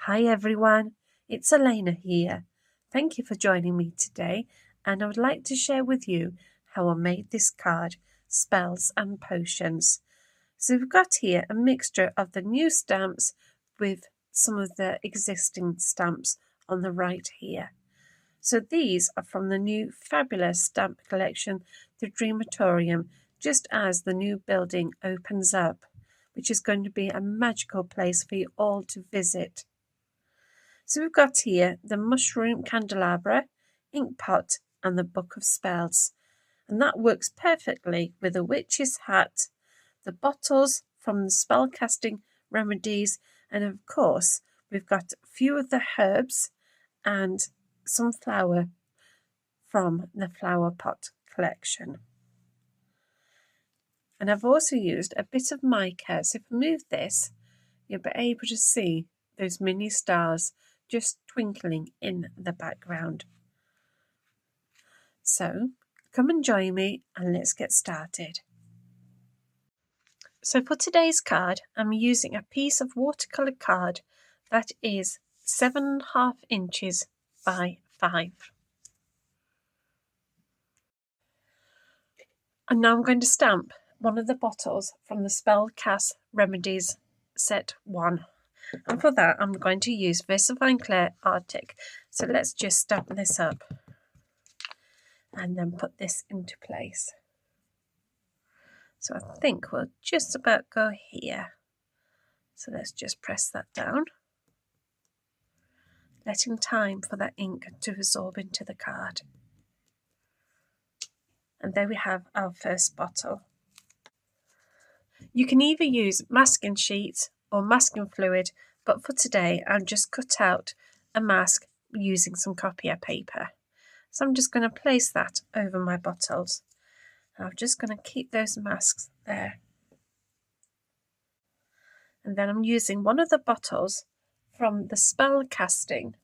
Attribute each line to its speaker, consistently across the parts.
Speaker 1: Hi everyone, it's Eleana here. Thank you for joining me today, and I would like to share with you how I made this card, Spells and Potions. So we've got here a mixture of the new stamps with some of the existing stamps on the right here. So these are from the new fabulous stamp collection, the Dreamatorium, just as the new building opens up, which is going to be a magical place for you all to visit. So we've got here the mushroom candelabra, ink pot, and the book of spells. And that works perfectly with a witch's hat, the bottles from the spellcasting remedies, and of course we've got a few of the herbs and some flour from the flower pot collection. And I've also used a bit of mica, so if I move this, you'll be able to see those mini stars just twinkling in the background. So come and join me and let's get started. So for today's card, I'm using a piece of watercolour card that is 7.5 inches by 5. And now I'm going to stamp one of the bottles from the Spellcast Remedies set 1. And for that, I'm going to use Versafine Clair Arctic. So let's just stamp this up and then put this into place. So I think we'll just about go here. So let's just press that down, letting time for that ink to absorb into the card. And there we have our first bottle. You can either use masking sheets or masking fluid, but for today I'm just cut out a mask using some copier paper. So I'm just going to place that over my bottles. And I'm just going to keep those masks there. And then I'm using one of the bottles from the spell casting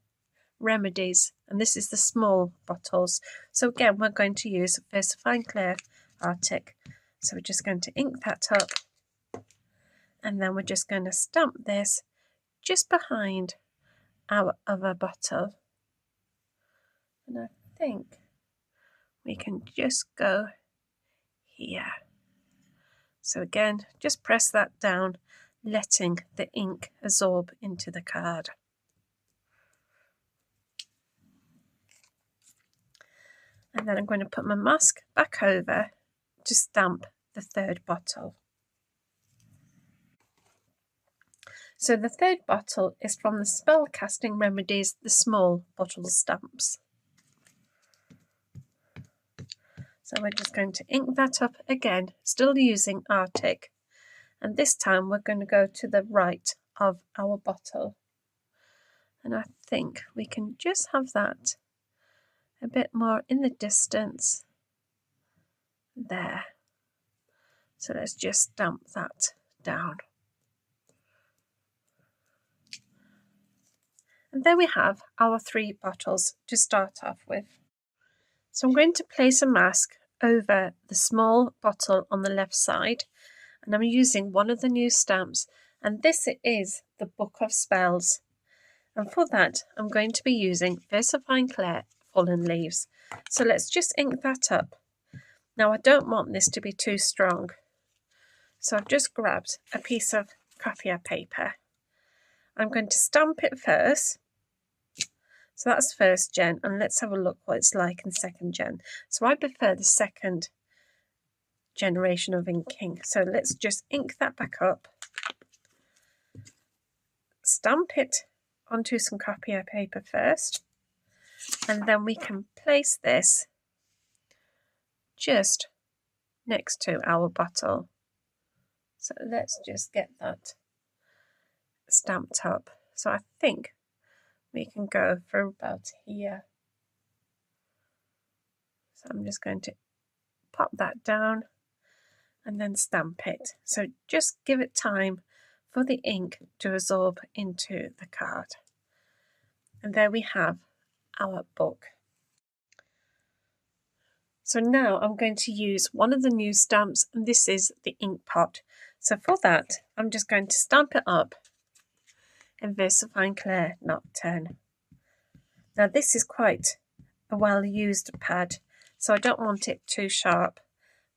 Speaker 1: remedies, and this is the small bottles. So again, we're going to use Versafine Clair Arctic. So we're just going to ink that up, and then we're just going to stamp this just behind our other bottle. And I think we can just go here. So again, just press that down, letting the ink absorb into the card. And then I'm going to put my mask back over to stamp the third bottle. So the third bottle is from the Spellcasting Remedies, the small bottle stamps. So we're just going to ink that up again, still using Arctic. And this time we're going to go to the right of our bottle. And I think we can just have that a bit more in the distance there. So let's just stamp that down. And there we have our 3 bottles to start off with. So I'm going to place a mask over the small bottle on the left side, and I'm using one of the new stamps, and this is the Book of Spells. And for that, I'm going to be using Versafine Clair Fallen Leaves. So let's just ink that up. Now I don't want this to be too strong, so I've just grabbed a piece of copier paper. I'm going to stamp it first. So that's first gen, and let's have a look what it's like in second gen. So I prefer the second generation of inking. So let's just ink that back up, stamp it onto some copier paper first, and then we can place this just next to our bottle. So let's just get that stamped up. So I think we can go for about here. So I'm just going to pop that down and then stamp it. So just give it time for the ink to absorb into the card. And there we have our book. So now I'm going to use one of the new stamps, and this is the ink pot. So for that, I'm just going to stamp it up in Versafine Clair Nocturne. Now this is quite a well used pad, so I don't want it too sharp,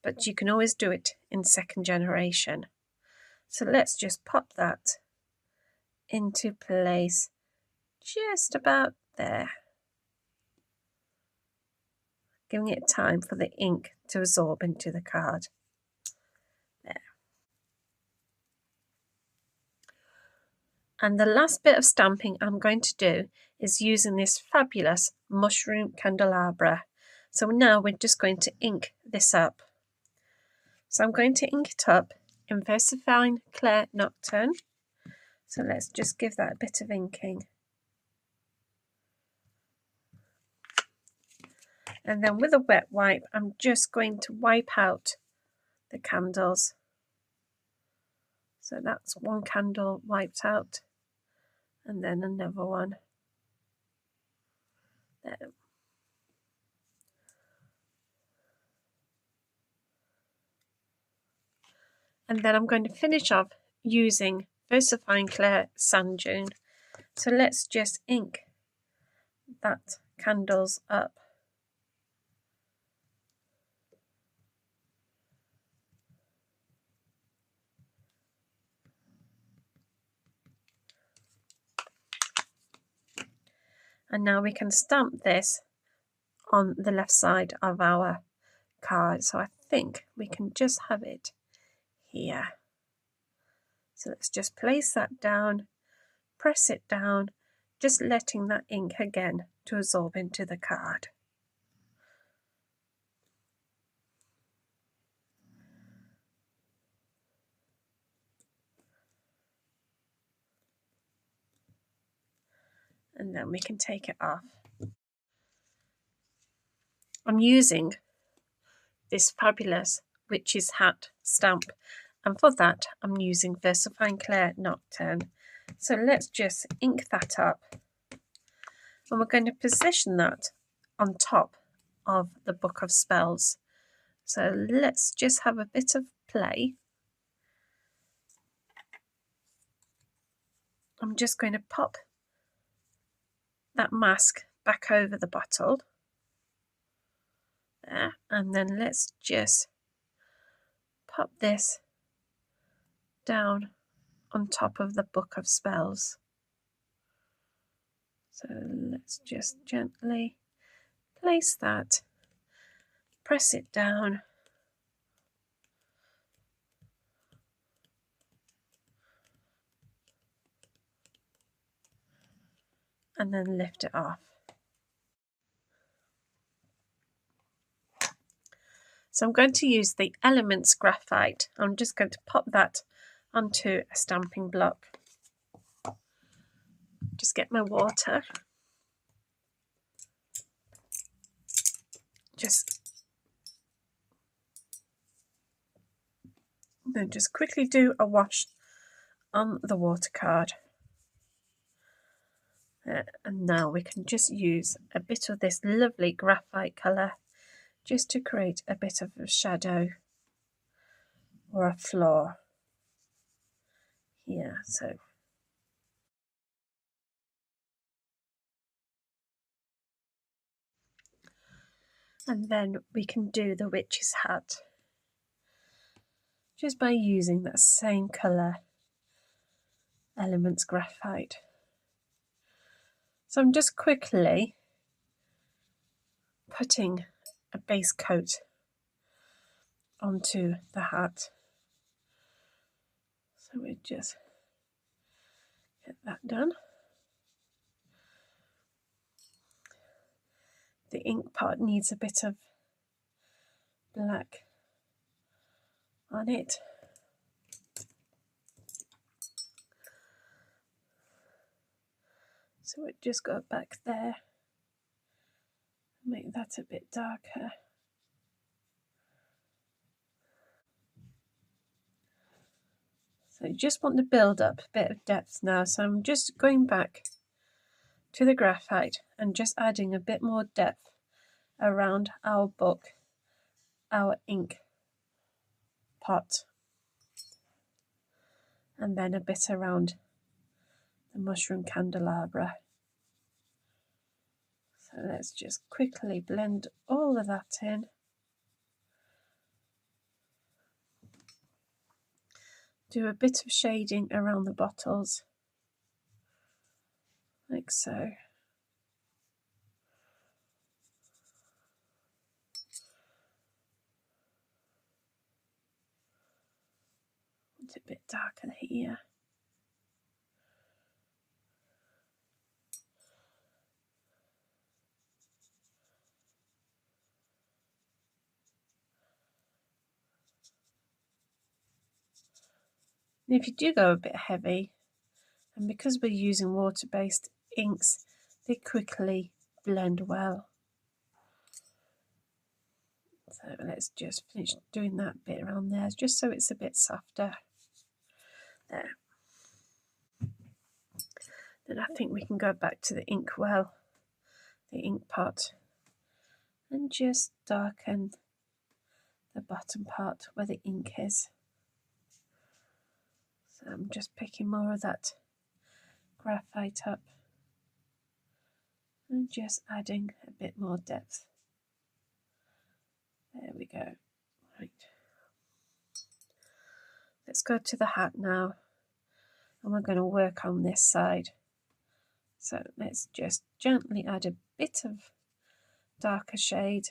Speaker 1: but you can always do it in second generation. So let's just pop that into place just about there, giving it time for the ink to absorb into the card. There. And the last bit of stamping I'm going to do is using this fabulous mushroom candelabra. So now we're just going to ink this up. So I'm going to ink it up in Versafine Clair Nocturne. So let's just give that a bit of inking. And then with a wet wipe, I'm just going to wipe out the candles. So that's one candle wiped out, and then another one. There. And then I'm going to finish off using Versafine Clair Sand Dune. So let's just ink that candles up. And now we can stamp this on the left side of our card. So I think we can just have it here. So let's just place that down, press it down, just letting that ink again to absorb into the card. And then we can take it off. I'm using this fabulous witch's hat stamp, and for that I'm using Versafine Clair Nocturne. So let's just ink that up, and we're going to position that on top of the book of spells. So let's just have a bit of play. I'm just going to pop that mask back over the bottle there, and then let's just pop this down on top of the book of spells. So let's just gently place that, press it down, and then lift it off. So I'm going to use the Elements graphite. I'm just going to pop that onto a stamping block. Just get my water. Then just quickly do a wash on the water card. And now we can just use a bit of this lovely graphite colour just to create a bit of a shadow or a flaw here. So and then we can do the witch's hat just by using that same colour, Elements graphite. So I'm just quickly putting a base coat onto the hat. So we just get that done. The ink part needs a bit of black on it. So we just go back there, make that a bit darker. So you just want to build up a bit of depth now. So I'm just going back to the graphite and just adding a bit more depth around our book, our ink pot, and then a bit around the mushroom candelabra. So let's just quickly blend all of that in. Do a bit of shading around the bottles, like so. It's a bit darker here. And if you do go a bit heavy, and because we're using water-based inks, they quickly blend well. So let's just finish doing that bit around there, just so it's a bit softer. There. Then I think we can go back to the ink well, the ink pot, and just darken the bottom part where the ink is. So I'm just picking more of that graphite up and just adding a bit more depth. There we go. Right. Let's go to the hat now, and we're going to work on this side. So let's just gently add a bit of darker shade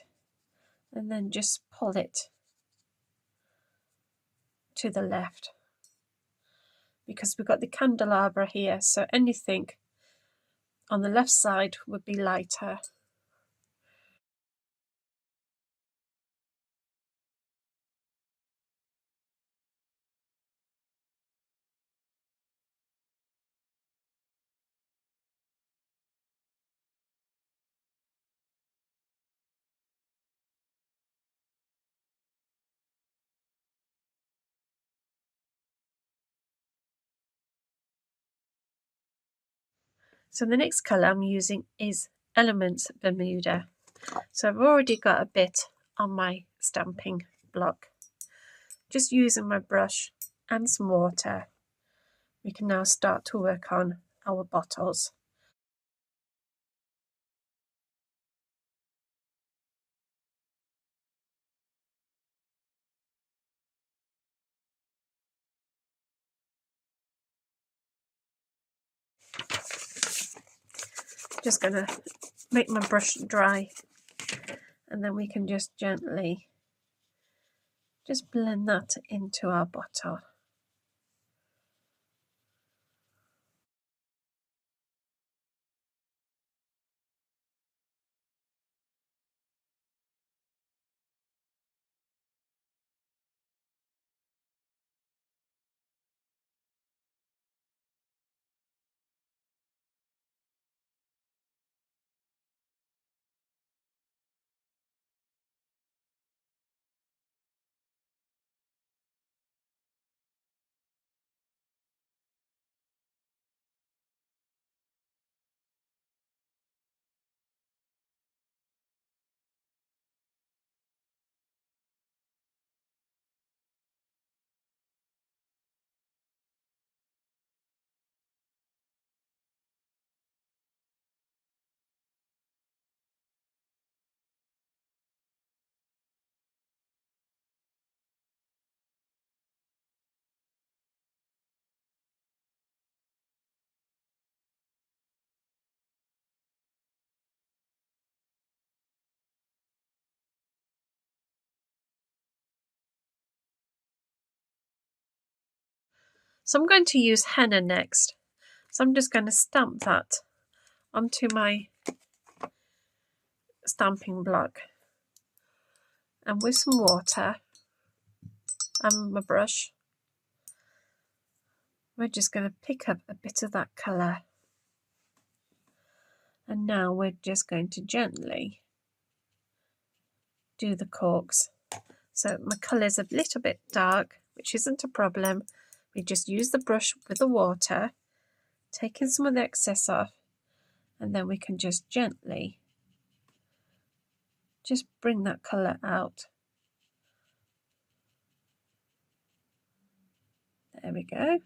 Speaker 1: and then just pull it to the left, because we've got the candelabra here, so anything on the left side would be lighter. So the next colour I'm using is Elements Bermuda. So I've already got a bit on my stamping block. Just using my brush and some water, we can now start to work on our bottles. Just going to make my brush dry, and then we can just gently just blend that into our bottle. So I'm going to use henna next. So I'm just going to stamp that onto my stamping block, and with some water and my brush, we're just going to pick up a bit of that colour, and now we're just going to gently do the corks. So my colour is a little bit dark, which isn't a problem. We just use the brush with the water, taking some of the excess off, and then we can just gently just bring that colour out. There we go.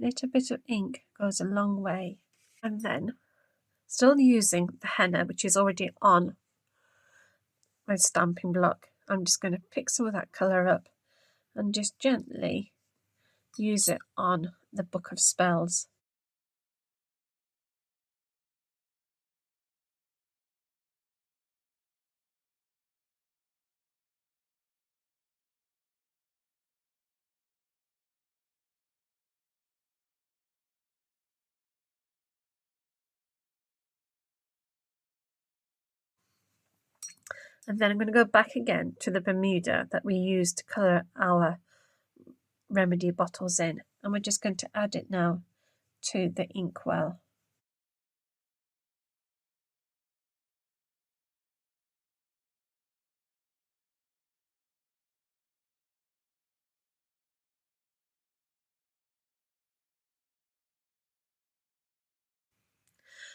Speaker 1: little bit of ink goes a long way. And then, still using the henna, which is already on my stamping block, I'm just going to pick some of that colour up and just gently use it on the book of spells. And then I'm going to go back again to the Bermuda that we used to colour our remedy bottles in, and we're just going to add it now to the inkwell.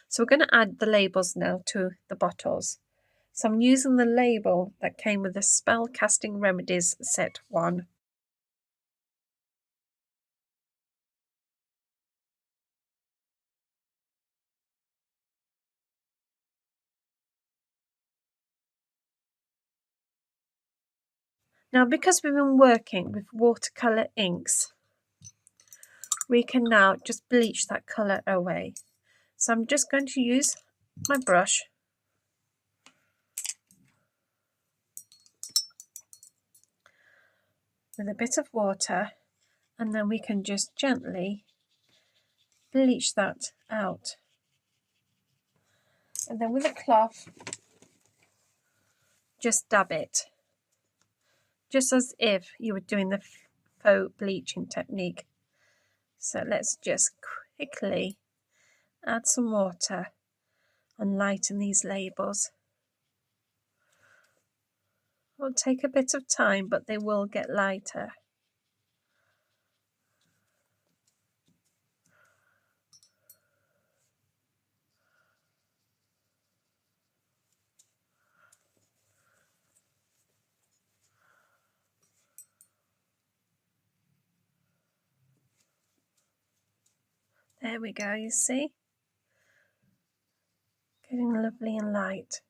Speaker 1: So we're going to add the labels now to the bottles. So I'm using the label that came with the Spell Casting Remedies Set 1. Now, because we've been working with watercolour inks, we can now just bleach that colour away. So I'm just going to use my brush with a bit of water, and then we can just gently bleach that out. And then with a cloth, just dab it, just as if you were doing the faux bleaching technique. So let's just quickly add some water and lighten these labels. It'll take a bit of time, but they will get lighter. There we go, you see? Getting lovely and light.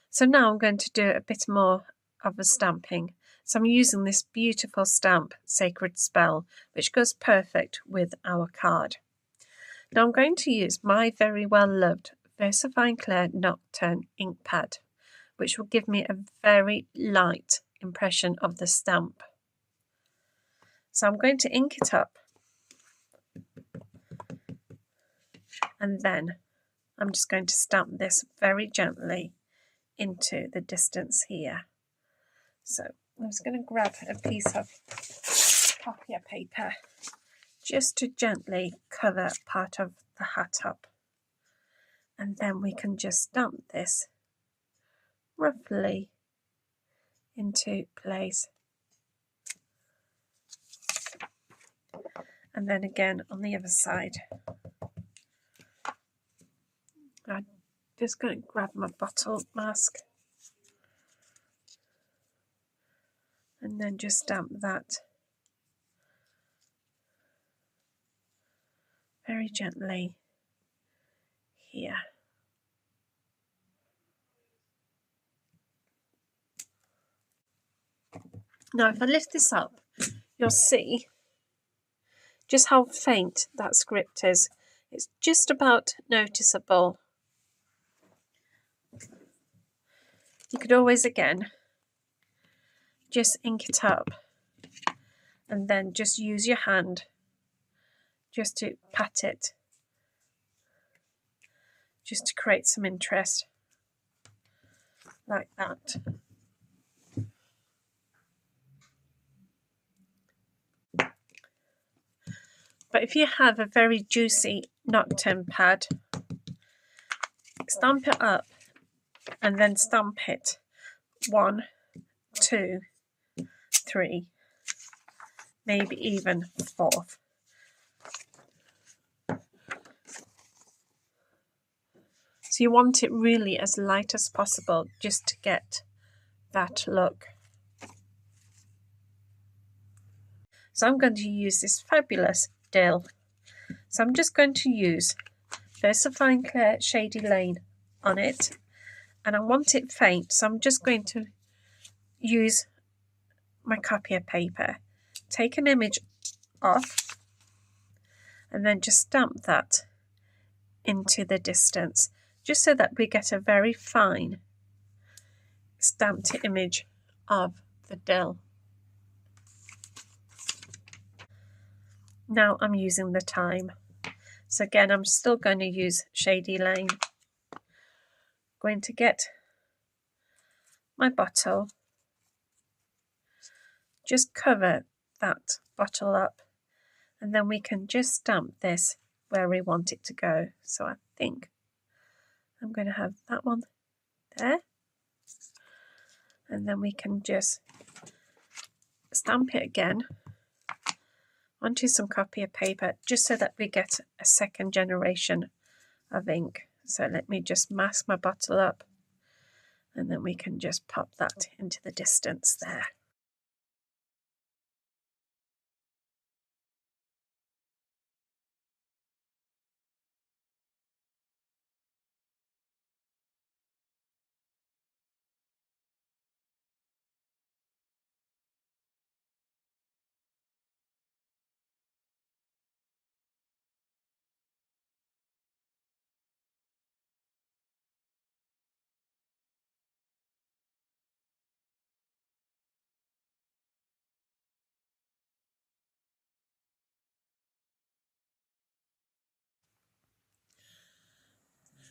Speaker 1: So now I'm going to do a bit more of a stamping. So I'm using this beautiful stamp, Sacred Spell, which goes perfect with our card. Now I'm going to use my very well loved Versafine Clair Nocturne ink pad, which will give me a very light impression of the stamp. So I'm going to ink it up, and then I'm just going to stamp this very gently into the distance here. So I'm just going to grab a piece of copier paper just to gently cover part of the hat up, and then we can just stamp this roughly into place. And then again on the other side. I'm just going to grab my bottle mask and then just stamp that very gently here. Now if I lift this up, you'll see just how faint that script is. It's just about noticeable. You could always again just ink it up and then just use your hand just to pat it, just to create some interest like that. But if you have a very juicy Nocturne pad, stamp it up and then stamp it 1, 2, 3, maybe even 4. So you want it really as light as possible just to get that look. So I'm going to use this fabulous dill. So I'm just going to use Versafine Clair Shady Lane on it, and I want it faint, so I'm just going to use my copier paper, take an image off, and then just stamp that into the distance, just so that we get a very fine stamped image of the dill. Now I'm using the thyme. So again, I'm still going to use Shady Lane. Going to get my bottle, just cover that bottle up, and then we can just stamp this where we want it to go. So I think I'm going to have that one there, and then we can just stamp it again onto some copier paper, just so that we get a second generation of ink. So let me just mask my bottle up, and then we can just pop that into the distance there.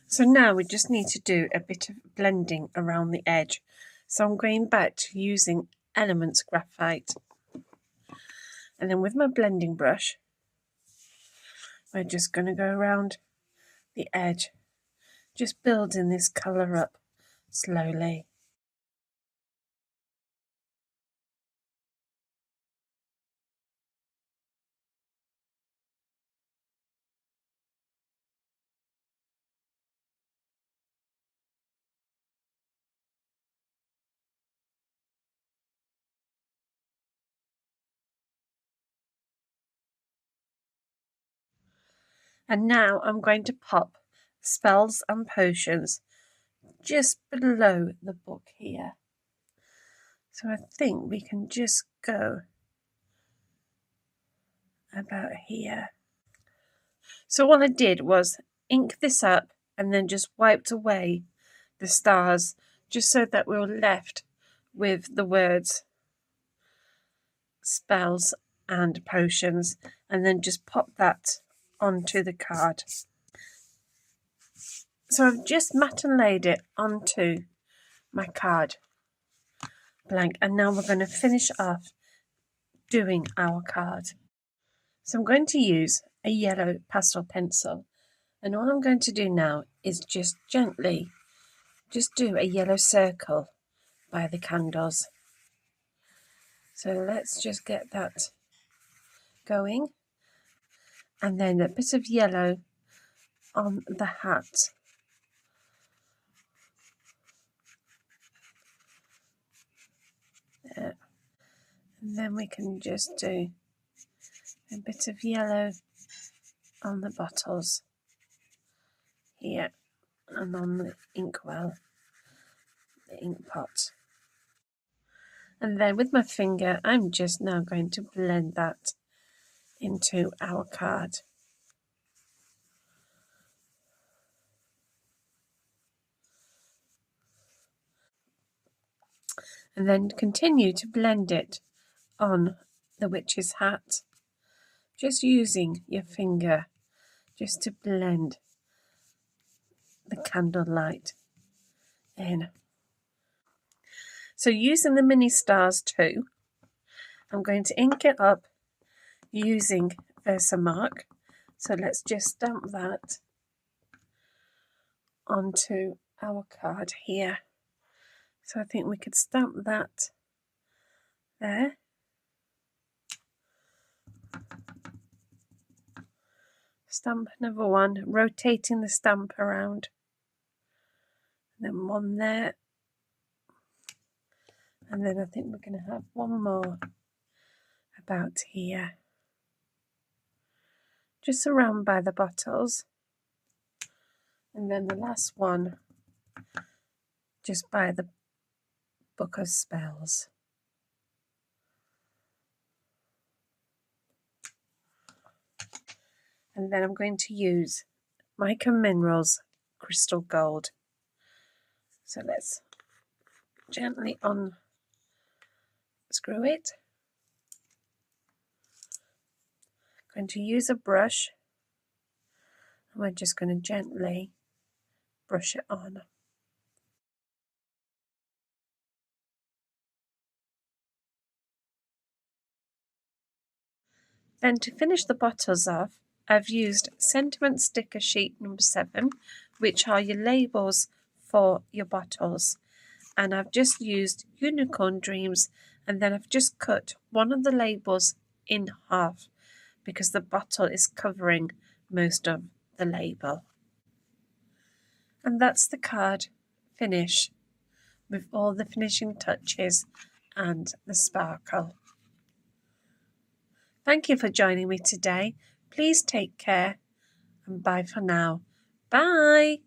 Speaker 1: So now we just need to do a bit of blending around the edge. So I'm going back to using Elements Graphite. And then with my blending brush, we're just going to go around the edge, just building this colour up slowly. And now I'm going to pop Spells and Potions just below the book here. So I think we can just go about here. So what I did was ink this up and then just wiped away the stars, just so that we were left with the words Spells and Potions, and then just pop that onto the card. So I've just matte and laid it onto my card blank, and now we're going to finish off doing our card. So I'm going to use a yellow pastel pencil, and all I'm going to do now is just gently just do a yellow circle by the candles. So let's just get that going, and then a bit of yellow on the hat. There. And then we can just do a bit of yellow on the bottles here and on the inkwell, the ink pot. And then with my finger, I'm just now going to blend that into our card. And then continue to blend it on the witch's hat, just using your finger just to blend the candlelight in. So using the mini stars too, I'm going to ink it up using Versamark. So let's just stamp that onto our card here. So I think we could stamp that there. Stamp another one, rotating the stamp around. And then one there. And then I think we're going to have one more about here, just around by the bottles, and then the last one just by the book of spells. And then I'm going to use Mica Minerals Crystal Gold. So let's gently unscrew it. I'm going to use a brush, and we're just going to gently brush it on. Then to finish the bottles off, I've used Sentiment Sticker Sheet number 7, which are your labels for your bottles. And I've just used Unicorn Dreams, and then I've just cut one of the labels in half because the bottle is covering most of the label. And that's the card finish with all the finishing touches and the sparkle. Thank you for joining me today. Please take care and bye for now. Bye!